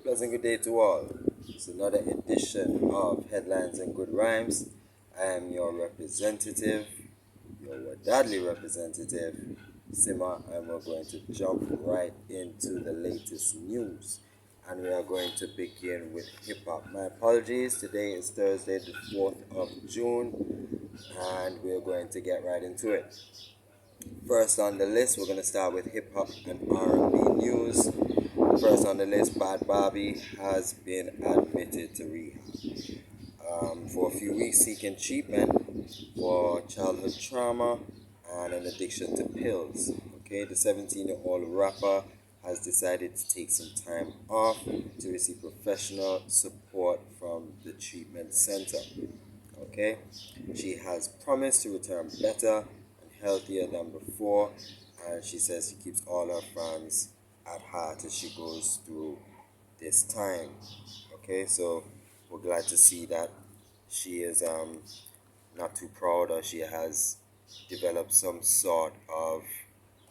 Pleasant good day to all. It's another edition of Headlines and Good Rhymes. I am your representative, your Wadadli representative, Sima, and we're going to jump right into the latest news. And we are going to begin with hip hop. My apologies, today is Thursday, the 4th of June, and we're going to get right into it. First on the list, we're going to start with hip hop and R&B news. First on the list, Bhad Bhabie has been admitted to rehab for a few weeks seeking treatment for childhood trauma and an addiction to pills. Okay, the 17-year-old rapper has decided to take some time off to receive professional support from the treatment center. Okay, she has promised to return better and healthier than before, and she says she keeps all her fans at heart as she goes through this time. Okay, so we're glad to see that she is not too proud, or she has developed some sort of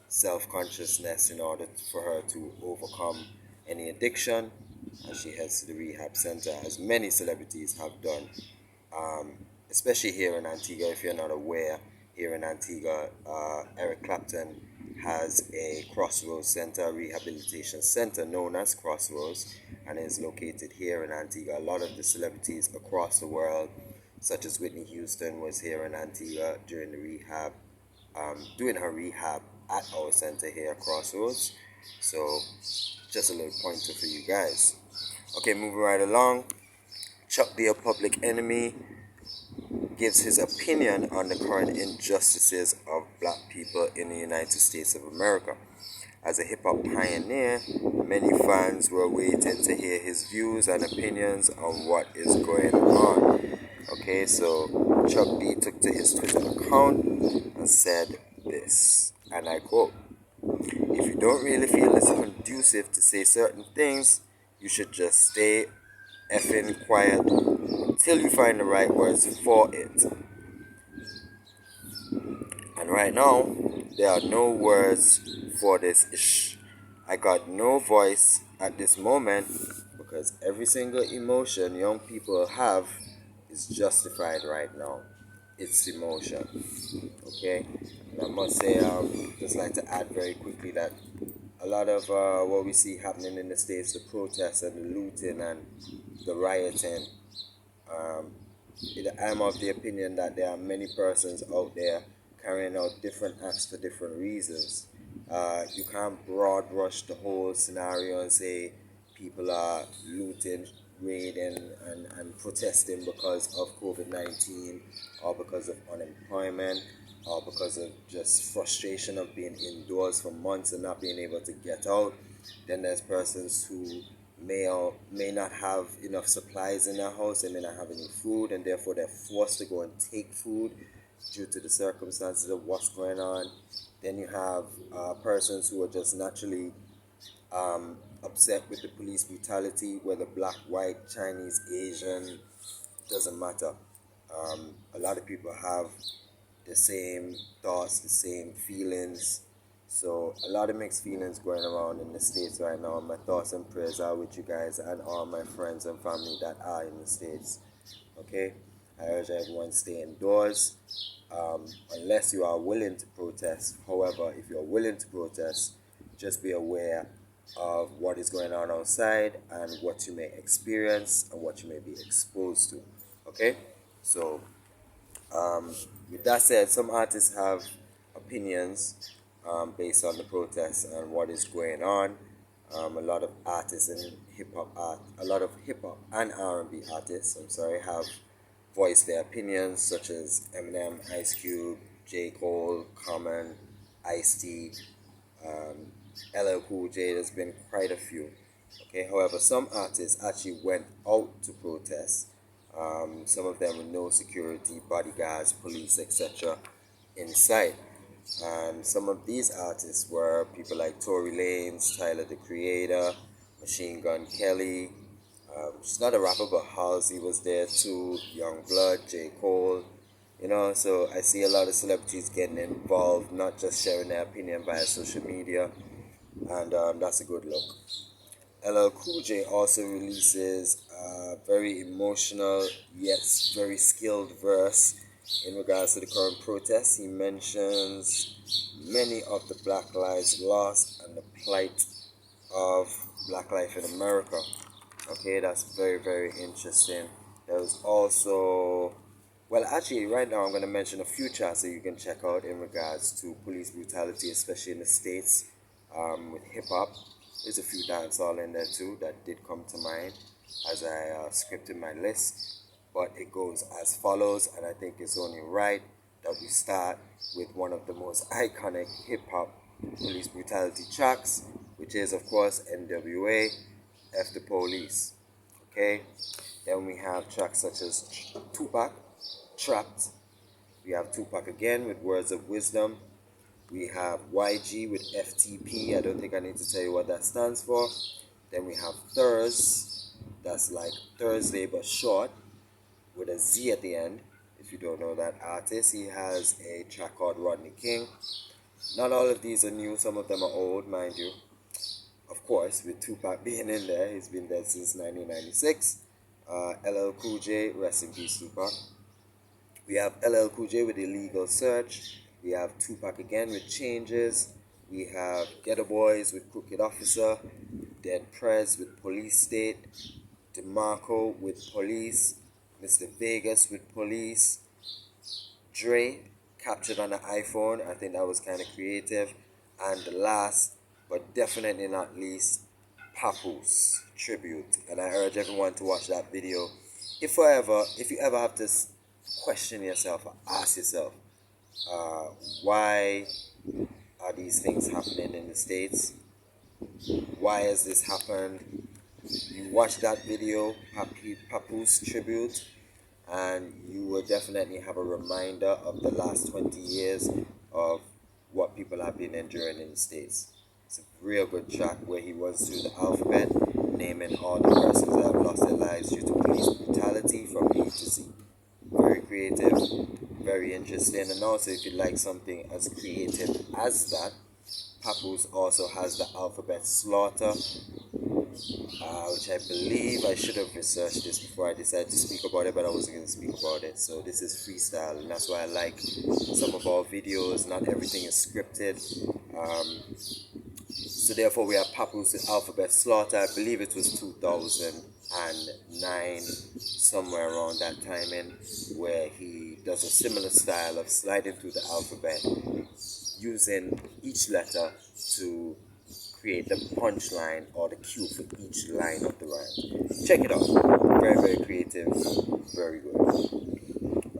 self-consciousness in order for her to overcome any addiction, and she heads to the rehab center, as many celebrities have done, especially here in Antigua. If you're not aware, here in Antigua, Eric Clapton has a Crossroads Center, rehabilitation center known as Crossroads, and is located here in Antigua. A lot of the celebrities across the world, such as Whitney Houston, was here in Antigua during the rehab, doing her rehab at our center here at Crossroads. So, just a little pointer for you guys. Okay, moving right along. Chuck D, a Public Enemy, gives his opinion on the current injustices of black people in the United States of America. As a hip-hop pioneer, many fans were waiting to hear his views and opinions on what is going on. Okay, so Chuck D took to his Twitter account and said this, and I quote, "If you don't really feel it's conducive to say certain things, you should just stay effing quiet until you find the right words for it. And right now, there are no words for this ish. I got no voice at this moment because every single emotion young people have is justified right now. It's emotion." Okay? And I must say, just like to add very quickly that a lot of what we see happening in the States, the protests and the looting and the rioting, I'm of the opinion that there are many persons out there carrying out different acts for different reasons. You can't broad brush the whole scenario and say people are looting, raiding, and protesting because of COVID-19, or because of unemployment, or because of just frustration of being indoors for months and not being able to get out. Then there's persons who may or may not have enough supplies in their house, they may not have any food, and therefore they're forced to go and take food due to the circumstances of what's going on. Then you have persons who are just naturally upset with the police brutality, whether black, white, Chinese, Asian, doesn't matter. A lot of people have the same thoughts, the same feelings. So a lot of mixed feelings going around in the States right now. My thoughts and prayers are with you guys and all my friends and family that are in the States. Okay? I urge everyone stay indoors unless you are willing to protest. However, if you're willing to protest, just be aware of what is going on outside and what you may experience and what you may be exposed to. Okay? So, with that said, some artists have opinions based on the protests and what is going on. A lot of artists and a lot of hip hop and R&B artists, have voiced their opinions, such as Eminem, Ice Cube, J. Cole, Common, Ice-T, LL Cool J. There's been quite a few. Okay, however, some artists actually went out to protest. Some of them with no security, bodyguards, police, etc. inside. And some of these artists were people like Tory Lanez, Tyler the Creator, Machine Gun Kelly. She's not a rapper, but Halsey was there too. Youngblood, J. Cole. So I see a lot of celebrities getting involved, not just sharing their opinion via social media, and that's a good look. LL Cool J also releases a very emotional yet very skilled verse in regards to the current protests. He mentions many of the Black Lives Lost and the plight of Black life in America. Okay, that's very, very interesting. There was also, well, actually, right now I'm going to mention a few tracks that you can check out in regards to police brutality, especially in the States, with hip hop. There's a few dancehall in there too that did come to mind as I scripted my list. But it goes as follows, and I think it's only right that we start with one of the most iconic hip hop police brutality tracks, which is, of course, NWA, F the Police. Okay? Then we have tracks such as Tupac, Trapped. We have Tupac again with Words of Wisdom. We have YG with FTP. I don't think I need to tell you what that stands for. Then we have Thurs. That's like Thursday but short with a Z at the end. If you don't know that artist, he has a track called Rodney King. Not all of these are new. Some of them are old, mind you. Of course, with Tupac being in there, he's been dead since 1996. LL Cool J, rest in peace, Tupac. We have LL Cool J with Illegal Search. We have Tupac again with Changes. We have Ghetto Boys with Crooked Officer. Dead Prez with Police State. DeMarco with Police. Mr. Vegas with Police. Dre, Captured on the iPhone. I think that was kind of creative. And the last, but definitely not least, Papoose Tribute. And I urge everyone to watch that video. If you ever have to question yourself or ask yourself, why are these things happening in the States? Why has this happened? You watch that video, Papoose Tribute, and you will definitely have a reminder of the last 20 years of what people have been enduring in the States. It's a real good track where he runs through the alphabet, naming all the persons that have lost their lives due to police brutality from A to Z. Very creative, very interesting, and also if you like something as creative as that, Papoose also has the alphabet slaughter, which I believe I should have researched this before I decided to speak about it, but I wasn't going to speak about it. So this is freestyle, and that's why I like some of our videos. Not everything is scripted. So therefore we have Papoose with Alphabet Slaughter. I believe it was 2009, somewhere around that timing, where he does a similar style of sliding through the alphabet, using each letter to create the punchline or the cue for each line of the rhyme. Check it out. Very, very creative. Very good.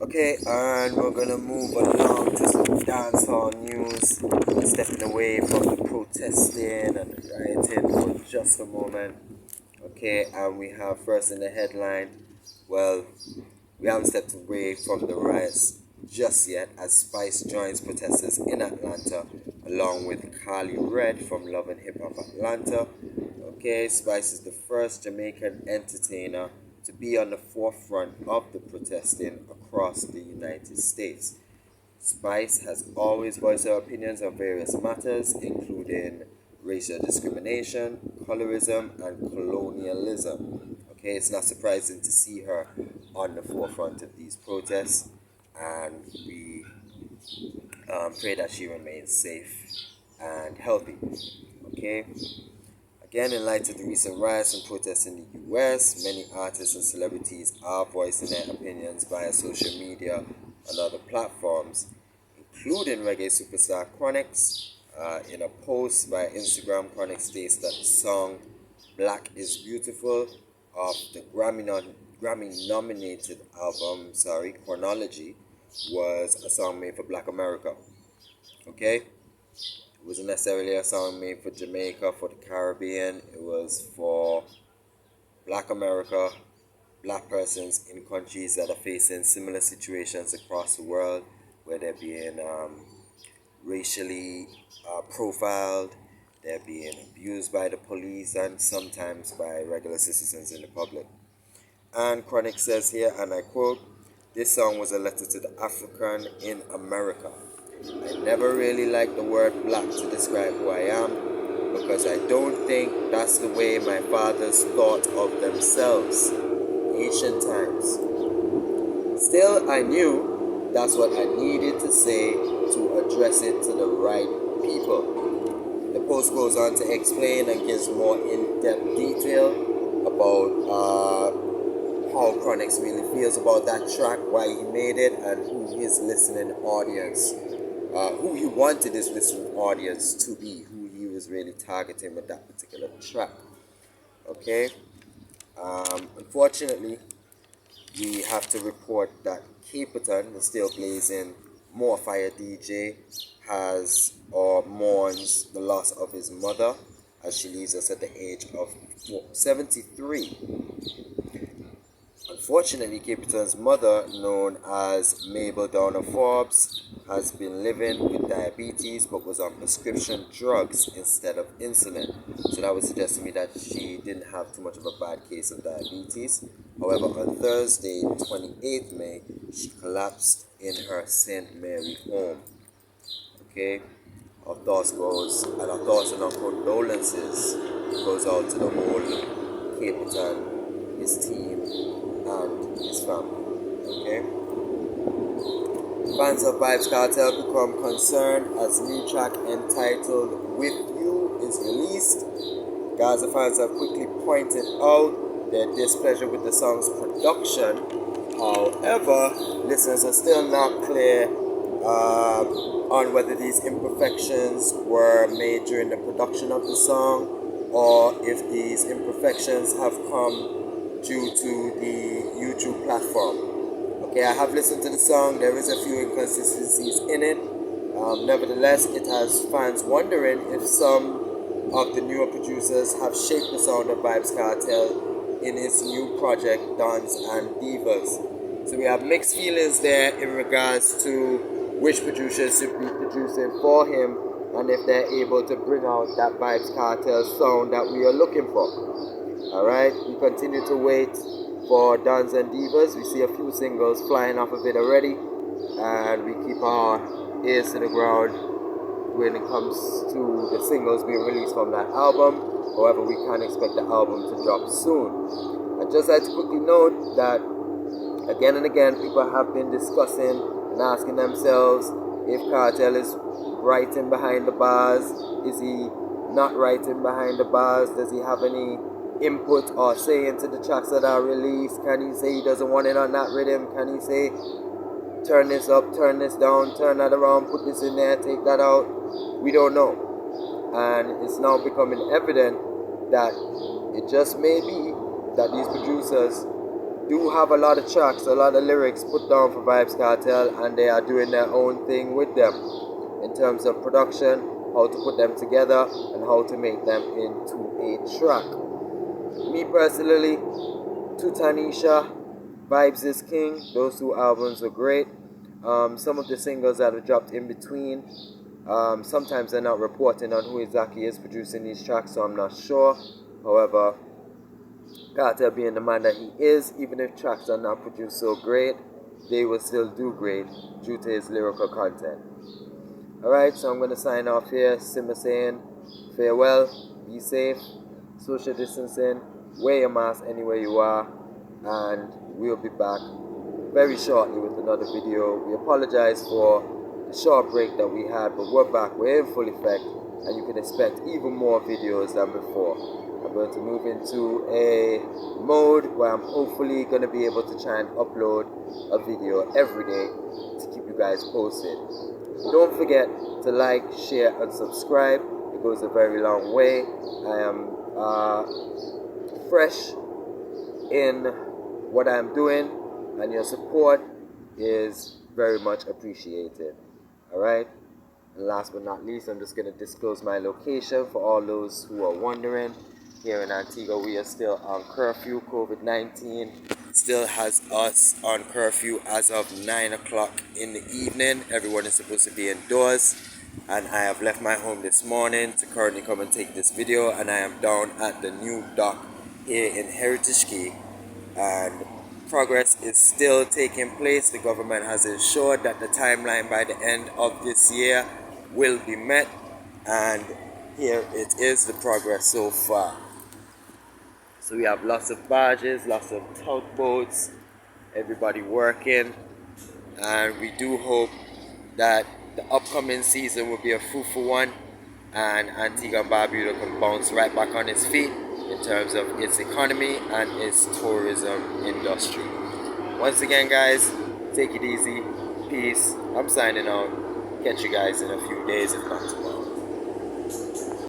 Okay, and we're gonna move along to some dancehall news. Stepping away from the protesting and the rioting for just a moment. Okay, and we have first in the headline. Well, we haven't stepped away from the riots just yet, as Spice joins protesters in Atlanta along with Carly Red from Love and Hip Hop Atlanta. Okay, Spice is the first Jamaican entertainer to be on the forefront of the protesting across the United States. Spice has always voiced her opinions on various matters, including racial discrimination, colorism, and colonialism. Okay, it's not surprising to see her on the forefront of these protests, and we pray that she remains safe and healthy. Okay. Again, in light of the recent riots and protests in the US, many artists and celebrities are voicing their opinions via social media and other platforms, including reggae superstar Chronixx. In a post by Instagram, Chronixx states that the song Black is Beautiful of the Grammy-nominated album, Chronology, was a song made for Black America. Okay? It wasn't necessarily a song made for Jamaica, for the Caribbean. It was for Black America, Black persons in countries that are facing similar situations across the world, where they're being racially profiled, they're being abused by the police, and sometimes by regular citizens in the public. And Chronixx says here, and I quote, "This song was a letter to the African in America. I never really liked the word black to describe who I am. because I don't think that's the way my fathers thought of themselves. Ancient times. Still, I knew that's what I needed to say to address it to the right people. The post goes on to explain and gives more in-depth detail about how Chronixx really feels about that track, why he made it, and who his listening audience, who he wanted his listening audience to be, who he was really targeting with that particular track. Okay? Unfortunately, we have to report that Capleton, the still blazing more fire DJ, has or mourns the loss of his mother as she leaves us at the age of 73. Unfortunately, Capleton's mother, known as Mabel Downer Forbes, has been living with diabetes but was on prescription drugs instead of insulin. So that would suggest to me that she didn't have too much of a bad case of diabetes. However, on Thursday, 28th May, she collapsed in her St. Mary home. Okay? Our thoughts and our thoughts and our condolences goes out to the whole Capleton, his team, and his family. Okay? Fans of Vybz Kartel become concerned as new track entitled With You is released. Gaza fans have quickly pointed out their displeasure with the song's production. However, listeners are still not clear on whether these imperfections were made during the production of the song or if these imperfections have come due to the YouTube platform. Okay, I have listened to the song. There is a few inconsistencies in it. Nevertheless, it has fans wondering if some of the newer producers have shaped the sound of Vybz Kartel in his new project, Dons and Divas. So we have mixed feelings there in regards to which producers should be producing for him and if they're able to bring out that Vybz Kartel sound that we are looking for. Alright, we continue to wait for Dons and Divas. We see a few singles flying off of it already, and we keep our ears to the ground when it comes to the singles being released from that album. However, we can expect the album to drop soon. I'd just like to quickly note that again and again people have been discussing and asking themselves if Kartel is writing behind the bars. Is he not writing behind the bars? Does he have any input or say into the tracks that are released? Can he say he doesn't want it on that rhythm? Can he say turn this up, turn this down, turn that around, put this in there, take that out? We don't know. And it's now becoming evident that it just may be that these producers do have a lot of tracks, a lot of lyrics put down for Vybz Kartel, and they are doing their own thing with them in terms of production, how to put them together, and how to make them into a track. Me personally, Tutanisha, Vybz is King, those two albums were great. Some of the singles that have dropped in between, sometimes they're not reporting on who exactly is producing these tracks, so I'm not sure. However, Kartel being the man that he is, even if tracks are not produced so great, they will still do great due to his lyrical content. Alright, so I'm going to sign off here. Simba saying farewell, be safe, social distancing, wear your mask anywhere you are, and we'll be back very shortly with another video. We apologize for the short break that we had, but we're back, we're in full effect, and you can expect even more videos than before. I'm going to move into a mode where I'm hopefully going to be able to try and upload a video every day to keep you guys posted. Don't forget to like, share, and subscribe. It goes a very long way. I am fresh in what I'm doing, and your support is very much appreciated. Alright? And last but not least, I'm just going to disclose my location for all those who are wondering. Here in Antigua, we are still on curfew. COVID-19 still has us on curfew as of 9 o'clock in the evening. Everyone is supposed to be indoors. And I have left my home this morning to currently come and take this video. And I am down at the new dock here in Heritage Key. And progress is still taking place. The government has ensured that the timeline by the end of this year will be met. And here it is, the progress so far. So we have lots of barges, lots of tugboats, everybody working, and we do hope that the upcoming season will be a fruitful one and Antigua and Barbuda can bounce right back on its feet in terms of its economy and its tourism industry. Once again, guys, take it easy. Peace. I'm signing out. Catch you guys in a few days, if not tomorrow.